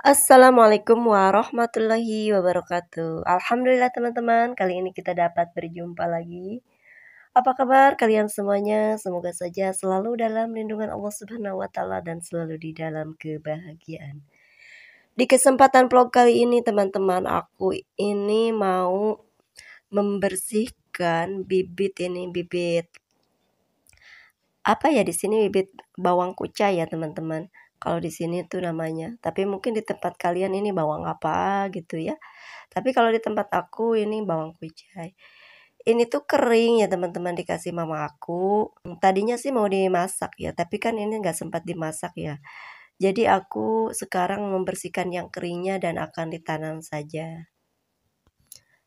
Assalamualaikum warahmatullahi wabarakatuh. Alhamdulillah teman-teman, kali ini kita dapat berjumpa lagi. Apa kabar kalian semuanya? Semoga saja selalu dalam lindungan Allah Subhanahu wa taala dan selalu di dalam kebahagiaan. Di kesempatan vlog kali ini teman-teman, aku ini mau membersihkan bibit apa ya, di sini bibit bawang kucai ya teman-teman. Kalau di sini tuh namanya, tapi mungkin di tempat kalian ini bawang apa gitu ya. Tapi kalau di tempat aku ini bawang kucai. Ini tuh kering ya teman-teman, dikasih mama aku. Tadinya sih mau dimasak ya, tapi kan ini nggak sempat dimasak ya. Jadi aku sekarang membersihkan yang keringnya dan akan ditanam saja.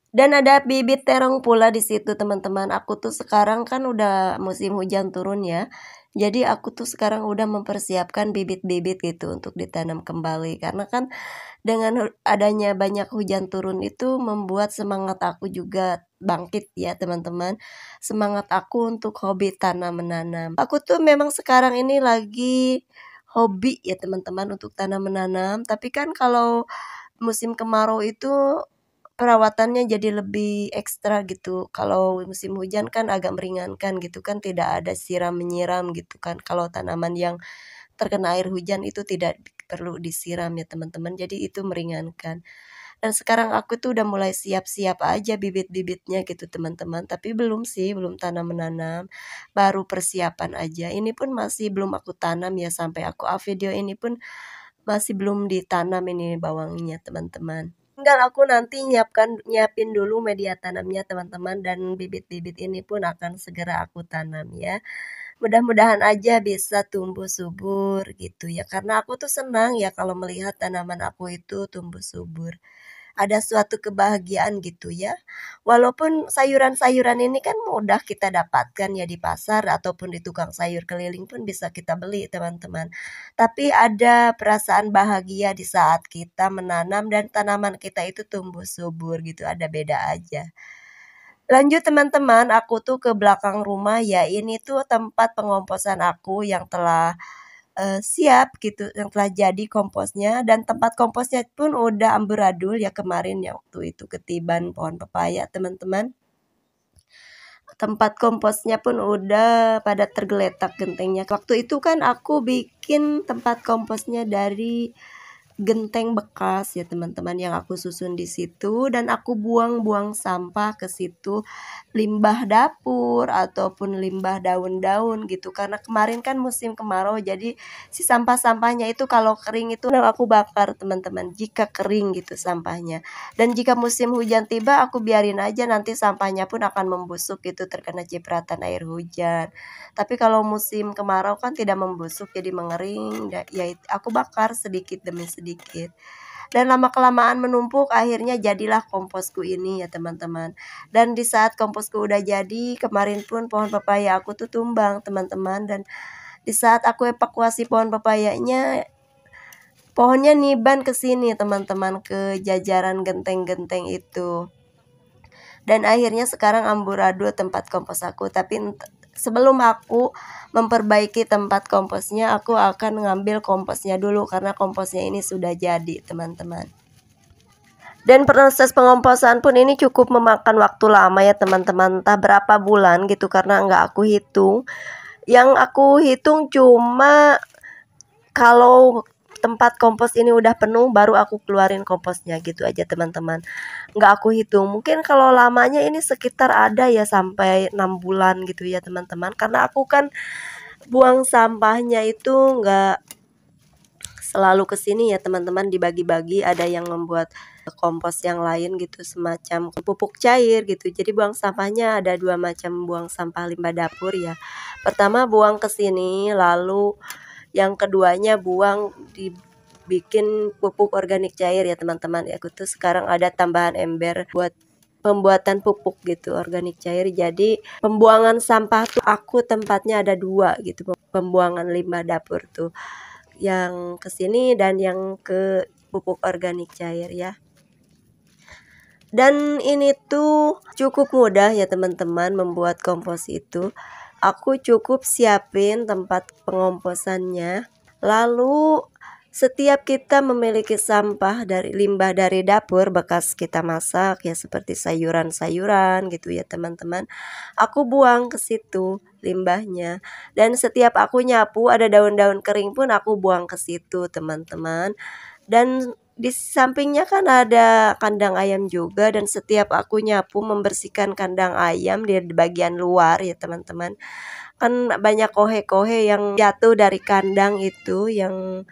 Dan ada bibit terong pula di situ teman-teman. Aku tuh sekarang kan udah musim hujan turun ya. Jadi aku tuh sekarang udah mempersiapkan bibit-bibit gitu untuk ditanam kembali. Karena kan dengan adanya banyak hujan turun itu membuat semangat aku juga bangkit ya teman-teman. Semangat aku untuk hobi tanam menanam. Aku tuh memang sekarang ini lagi hobi ya teman-teman untuk tanam menanam. Tapi kan kalau musim kemarau itu perawatannya jadi lebih ekstra gitu. Kalau musim hujan kan agak meringankan gitu kan, tidak ada siram-menyiram gitu kan. Kalau tanaman yang terkena air hujan itu tidak perlu disiram ya teman-teman, jadi itu meringankan. Dan sekarang aku tuh udah mulai siap-siap aja bibit-bibitnya gitu teman-teman, tapi belum sih, belum tanam-menanam, baru persiapan aja. Ini pun masih belum aku tanam ya, sampai aku video ini pun masih belum ditanam ini bawangnya teman-teman. Tinggal aku nanti nyiapin dulu media tanamnya teman-teman, dan bibit-bibit ini pun akan segera aku tanam ya. Mudah-mudahan aja bisa tumbuh subur gitu ya. Karena aku tuh senang ya kalau melihat tanaman aku itu tumbuh subur. Ada suatu kebahagiaan gitu ya. Walaupun sayuran-sayuran ini kan mudah kita dapatkan ya di pasar ataupun di tukang sayur keliling pun bisa kita beli teman-teman. Tapi ada perasaan bahagia di saat kita menanam dan tanaman kita itu tumbuh subur gitu, ada beda aja. Lanjut teman-teman, aku tuh ke belakang rumah ya, ini tuh tempat pengomposan aku yang telah siap gitu, yang telah jadi komposnya, dan tempat komposnya pun udah amburadul ya kemarin ya waktu itu ketiban pohon pepaya teman-teman. Tempat komposnya pun udah pada tergeletak gentengnya. Waktu itu kan aku bikin tempat komposnya dari genteng bekas ya teman-teman yang aku susun di situ, dan aku buang-buang sampah ke situ, limbah dapur ataupun limbah daun-daun gitu, karena kemarin kan musim kemarau, jadi si sampah-sampahnya itu kalau kering itu aku bakar teman-teman, jika kering gitu sampahnya. Dan jika musim hujan tiba aku biarin aja, nanti sampahnya pun akan membusuk gitu terkena cipratan air hujan. Tapi kalau musim kemarau kan tidak membusuk, jadi mengering, ya aku bakar sedikit demi sedikit. Dan lama-kelamaan menumpuk, akhirnya jadilah komposku ini ya teman-teman. Dan di saat komposku udah jadi, kemarin pun pohon pepaya aku tuh tumbang teman-teman. Dan di saat aku evakuasi pohon pepayanya, pohonnya niban ke sini teman-teman, ke jajaran genteng-genteng itu. Dan akhirnya sekarang amburadul tempat kompos aku. Tapi sebelum aku memperbaiki tempat komposnya, aku akan ngambil komposnya dulu karena komposnya ini sudah jadi teman-teman. Dan proses pengomposan pun ini cukup memakan waktu lama ya teman-teman, entah berapa bulan gitu karena nggak aku hitung. Yang aku hitung cuma kalau tempat kompos ini udah penuh baru aku keluarin komposnya gitu aja teman-teman. Nggak aku hitung, mungkin kalau lamanya ini sekitar ada ya sampai 6 bulan gitu ya teman-teman, karena aku kan buang sampahnya itu nggak selalu kesini ya teman-teman, dibagi-bagi, ada yang membuat kompos yang lain gitu semacam pupuk cair gitu. Jadi buang sampahnya ada dua macam, buang sampah limbah dapur ya. Pertama buang ke sini, lalu yang keduanya buang dibikin pupuk organik cair ya teman-teman. Aku tuh sekarang ada tambahan ember buat pembuatan pupuk gitu organik cair. Jadi pembuangan sampah tuh aku tempatnya ada dua gitu, pembuangan limbah dapur tuh yang ke sini dan yang ke pupuk organik cair ya. Dan ini tuh cukup mudah ya teman-teman membuat kompos itu. Aku cukup siapin tempat pengomposannya, lalu Setiap kita memiliki sampah dari limbah dari dapur bekas kita masak ya, seperti sayuran-sayuran gitu ya teman-teman. Aku buang ke situ limbahnya. Dan setiap aku nyapu ada daun-daun kering pun aku buang ke situ teman-teman. Dan di sampingnya kan ada kandang ayam juga, dan setiap aku nyapu membersihkan kandang ayam di bagian luar ya teman-teman. Kan banyak kohe-kohe yang jatuh dari kandang itu yang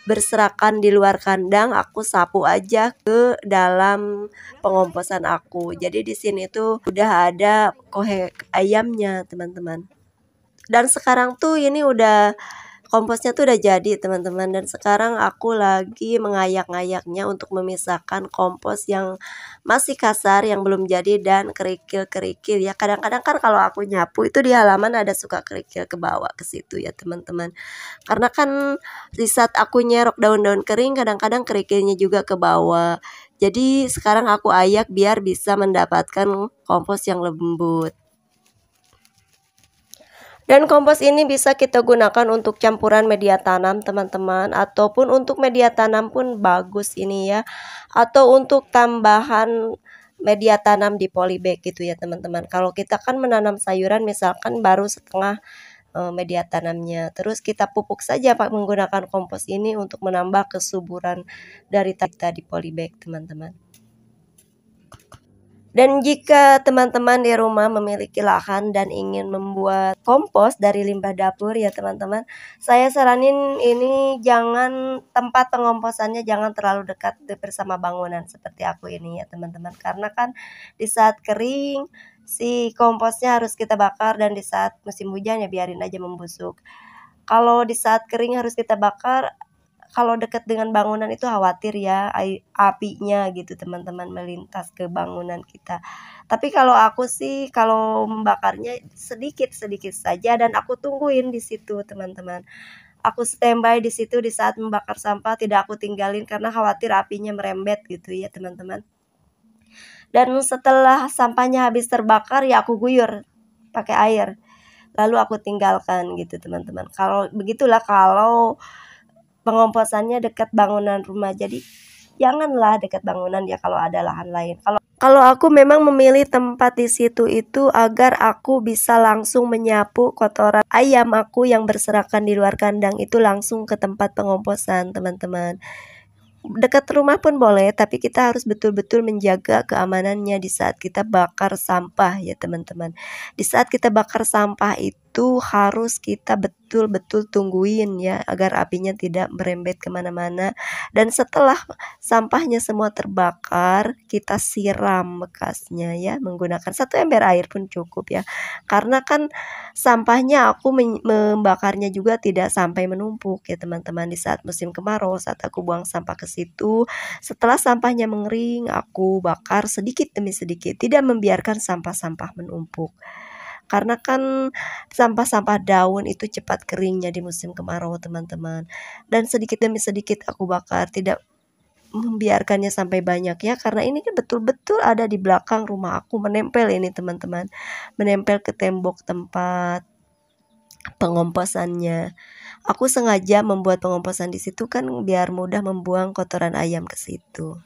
berserakan di luar kandang, aku sapu aja ke dalam pengomposan aku. Jadi di sini tuh udah ada kohe ayamnya, teman-teman. Dan sekarang tuh ini udah komposnya tuh udah jadi teman-teman, dan sekarang aku lagi mengayak-ngayaknya untuk memisahkan kompos yang masih kasar, yang belum jadi, dan kerikil-kerikil ya. Kadang-kadang kan kalau aku nyapu itu di halaman ada suka kerikil ke bawah ke situ ya teman-teman. Karena kan di saat aku nyerok daun-daun kering kadang-kadang kerikilnya juga ke bawah. Jadi sekarang aku ayak biar bisa mendapatkan kompos yang lembut. Dan kompos ini bisa kita gunakan untuk campuran media tanam teman-teman, ataupun untuk media tanam pun bagus ini ya, atau untuk tambahan media tanam di polybag gitu ya teman-teman. Kalau kita kan menanam sayuran misalkan baru setengah media tanamnya, terus kita pupuk saja Pak menggunakan kompos ini untuk menambah kesuburan dari kita di polybag teman-teman. Dan jika teman-teman di rumah memiliki lahan dan ingin membuat kompos dari limbah dapur ya teman-teman, saya saranin ini jangan, tempat pengomposannya jangan terlalu dekat bersama bangunan seperti aku ini ya teman-teman. Karena kan di saat kering si komposnya harus kita bakar, dan di saat musim hujan ya biarin aja membusuk. Kalau di saat kering harus kita bakar, kalau dekat dengan bangunan itu khawatir ya apinya gitu teman-teman melintas ke bangunan kita. Tapi kalau aku sih kalau membakarnya sedikit-sedikit saja, dan aku tungguin di situ teman-teman. Aku standby di situ di saat membakar sampah, tidak aku tinggalin karena khawatir apinya merembet gitu ya teman-teman. Dan setelah sampahnya habis terbakar ya aku guyur pakai air. Lalu aku tinggalkan gitu teman-teman. Kalau begitulah kalau pengomposannya dekat bangunan rumah. Jadi janganlah dekat bangunan ya kalau ada lahan lain. Kalau aku memang memilih tempat di situ itu agar aku bisa langsung menyapu kotoran ayam aku yang berserakan di luar kandang itu langsung ke tempat pengomposan teman-teman. Dekat rumah pun boleh, tapi kita harus betul-betul menjaga keamanannya di saat kita bakar sampah ya teman-teman. Di saat kita bakar sampah itu harus kita betul-betul tungguin ya, agar apinya tidak merembet kemana-mana. Dan setelah sampahnya semua terbakar, kita siram bekasnya ya, menggunakan 1 ember air pun cukup ya. Karena kan sampahnya aku membakarnya juga tidak sampai menumpuk ya teman-teman. Di saat musim kemarau, saat aku buang sampah ke situ, setelah sampahnya mengering, aku bakar sedikit demi sedikit, tidak membiarkan sampah-sampah menumpuk. Karena kan sampah-sampah daun itu cepat keringnya di musim kemarau teman-teman. Dan sedikit demi sedikit aku bakar, tidak membiarkannya sampai banyak ya, karena ini kan betul-betul ada di belakang rumah aku, menempel ini teman-teman, menempel ke tembok tempat pengomposannya. Aku sengaja membuat pengomposan di situ kan biar mudah membuang kotoran ayam ke situ.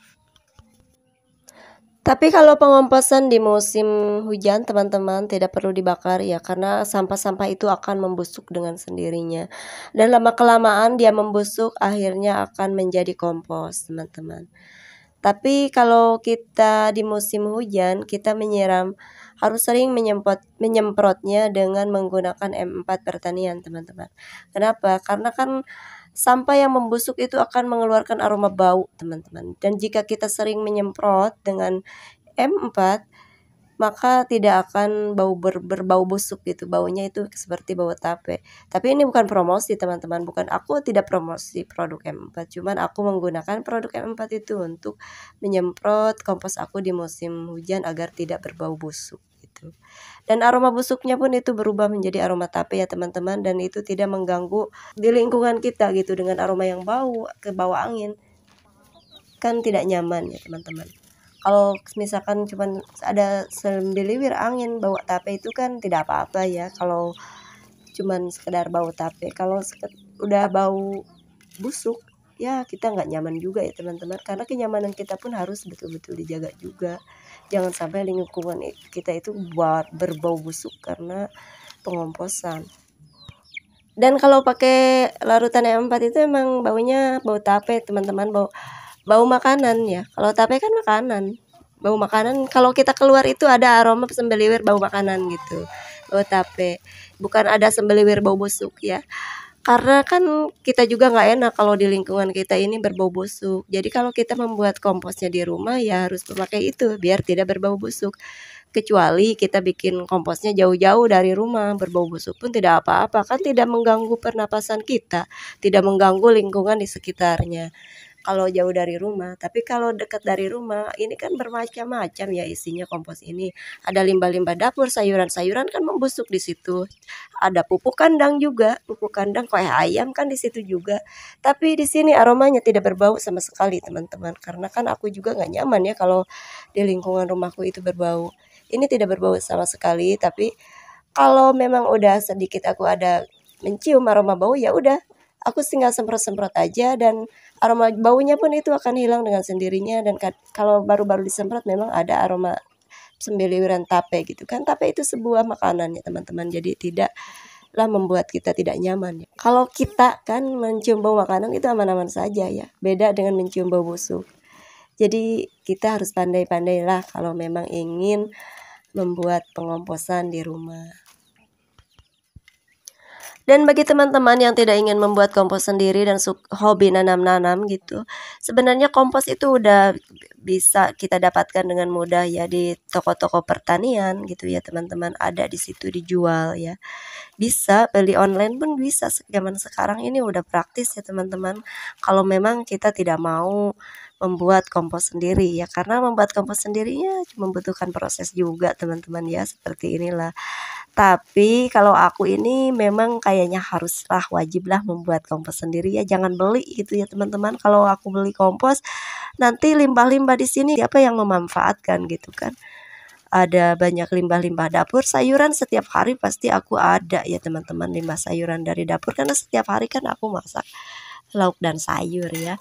Tapi kalau pengomposan di musim hujan teman-teman tidak perlu dibakar ya, karena sampah-sampah itu akan membusuk dengan sendirinya. Dan lama-kelamaan dia membusuk akhirnya akan menjadi kompos teman-teman. Tapi kalau kita di musim hujan, kita menyiram harus sering menyemprotnya dengan menggunakan M4 pertanian teman-teman. Kenapa? Karena kan sampah yang membusuk itu akan mengeluarkan aroma bau teman-teman. Dan jika kita sering menyemprot dengan M4, maka tidak akan berbau busuk gitu. Baunya itu seperti bau tape. Tapi ini bukan promosi teman-teman, aku tidak promosi produk M4, cuman aku menggunakan produk M4 itu untuk menyemprot kompos aku di musim hujan agar tidak berbau busuk gitu. Dan aroma busuknya pun itu berubah menjadi aroma tape ya teman-teman, dan itu tidak mengganggu di lingkungan kita gitu dengan aroma yang bau ke bawah angin. Kan tidak nyaman ya teman-teman. Kalau misalkan cuman ada sembeliwir angin bau tape itu kan tidak apa-apa ya, kalau cuman sekedar bau tape. Kalau udah bau busuk ya kita nggak nyaman juga ya teman-teman, karena kenyamanan kita pun harus betul-betul dijaga juga. Jangan sampai lingkungan kita itu buat berbau busuk karena pengomposan. Dan kalau pakai larutan E4 itu emang baunya bau tape teman-teman, bau makanan ya. Kalau tape kan makanan, bau makanan. Kalau kita keluar itu ada aroma sembeliwir bau makanan gitu, bau tape. Bukan ada sembeliwir bau busuk ya. Karena kan kita juga nggak enak kalau di lingkungan kita ini berbau busuk. Jadi kalau kita membuat komposnya di rumah ya harus memakai itu biar tidak berbau busuk. Kecuali kita bikin komposnya jauh-jauh dari rumah, berbau busuk pun tidak apa-apa, kan tidak mengganggu pernapasan kita, tidak mengganggu lingkungan di sekitarnya kalau jauh dari rumah. Tapi kalau dekat dari rumah ini kan bermacam-macam ya isinya kompos ini. Ada limbah-limbah dapur, sayuran-sayuran kan membusuk di situ. Ada pupuk kandang juga, pupuk kandang kayak ayam kan di situ juga. Tapi di sini aromanya tidak berbau sama sekali teman-teman. Karena kan aku juga nggak nyaman ya kalau di lingkungan rumahku itu berbau. Ini tidak berbau sama sekali, tapi kalau memang udah sedikit aku ada mencium aroma bau ya udah aku tinggal semprot-semprot aja dan aroma baunya pun itu akan hilang dengan sendirinya. Dan kalau baru-baru disemprot memang ada aroma sembeliwiran tape gitu kan. Tape itu sebuah makanan ya teman-teman, jadi tidaklah membuat kita tidak nyaman ya. Kalau kita kan mencium bau makanan itu aman-aman saja ya, beda dengan mencium bau busuk. Jadi kita harus pandai-pandailah kalau memang ingin membuat pengomposan di rumah. Dan bagi teman-teman yang tidak ingin membuat kompos sendiri dan hobi nanam-nanam gitu, sebenarnya kompos itu udah bisa kita dapatkan dengan mudah ya di toko-toko pertanian gitu ya teman-teman, ada di situ dijual ya. Bisa beli online pun bisa, zaman sekarang ini udah praktis ya teman-teman. Kalau memang kita tidak mau membuat kompos sendiri ya, karena membuat kompos sendirinya membutuhkan proses juga teman-teman ya, seperti inilah. Tapi kalau aku ini memang kayaknya haruslah, wajiblah membuat kompos sendiri ya, jangan beli gitu ya teman-teman. Kalau aku beli kompos nanti limbah-limbah di sini siapa yang memanfaatkan gitu kan. Ada banyak limbah-limbah dapur, sayuran setiap hari pasti aku ada ya teman-teman, limbah sayuran dari dapur karena setiap hari kan aku masak lauk dan sayur ya.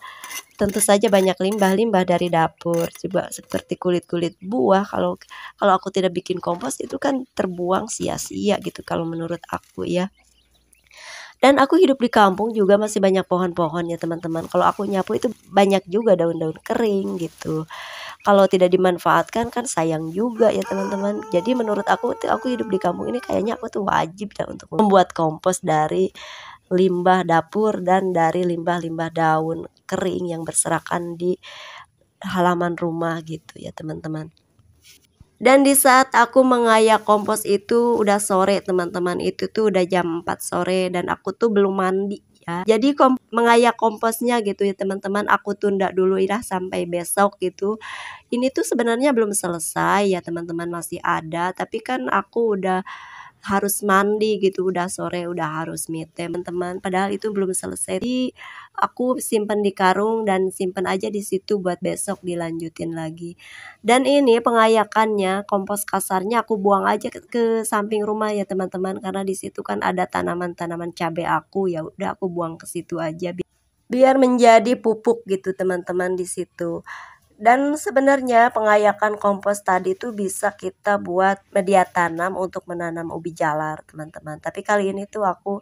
Tentu saja banyak limbah-limbah dari dapur, coba seperti kulit-kulit buah. Kalau aku tidak bikin kompos itu kan terbuang sia-sia gitu kalau menurut aku ya. Dan aku hidup di kampung juga masih banyak pohon-pohon ya teman-teman. Kalau aku nyapu itu banyak juga daun-daun kering gitu. Kalau tidak dimanfaatkan kan sayang juga ya teman-teman. Jadi menurut aku hidup di kampung ini kayaknya aku tuh wajib dah untuk membuat kompos dari limbah dapur dan dari limbah-limbah daun kering yang berserakan di halaman rumah gitu ya teman-teman. Dan di saat aku mengayak kompos itu udah sore teman-teman, itu tuh udah jam 4 sore dan aku tuh belum mandi ya. Jadi mengayak komposnya gitu ya teman-teman, aku tunda dulu ya sampai besok gitu. Ini tuh sebenarnya belum selesai ya teman-teman, masih ada, tapi kan aku udah harus mandi gitu, udah sore, udah harus me time teman-teman, padahal itu belum selesai. Jadi aku simpan di karung dan simpan aja di situ buat besok dilanjutin lagi. Dan ini pengayakannya, kompos kasarnya aku buang aja ke samping rumah ya teman-teman, karena di situ kan ada tanaman-tanaman cabai aku, ya udah aku buang ke situ aja biar menjadi pupuk gitu teman-teman di situ. Dan sebenarnya pengayakan kompos tadi tuh bisa kita buat media tanam untuk menanam ubi jalar teman-teman. Tapi kali ini tuh aku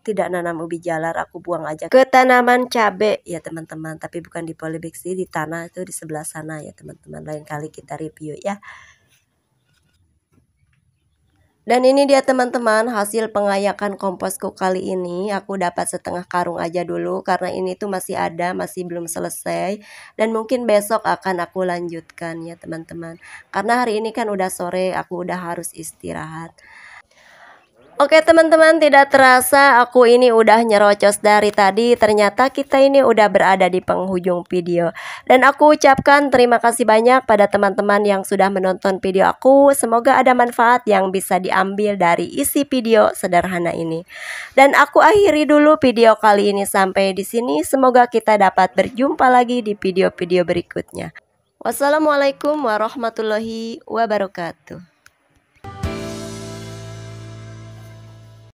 tidak nanam ubi jalar, aku buang aja ke tanaman cabai ya teman-teman. Tapi bukan di polybag sih, di tanah itu di sebelah sana ya teman-teman. Lain kali kita review ya. Dan ini dia teman-teman hasil pengayakan komposku kali ini. Aku dapat setengah karung aja dulu karena ini tuh masih ada, masih belum selesai. Dan mungkin besok akan aku lanjutkan ya teman-teman. Karena hari ini kan udah sore, aku udah harus istirahat. Oke teman-teman, tidak terasa aku ini udah nyerocos dari tadi. Ternyata kita ini udah berada di penghujung video. Dan aku ucapkan terima kasih banyak pada teman-teman yang sudah menonton video aku. Semoga ada manfaat yang bisa diambil dari isi video sederhana ini. Dan aku akhiri dulu video kali ini sampai di sini. Semoga kita dapat berjumpa lagi di video-video berikutnya. Wassalamualaikum warahmatullahi wabarakatuh.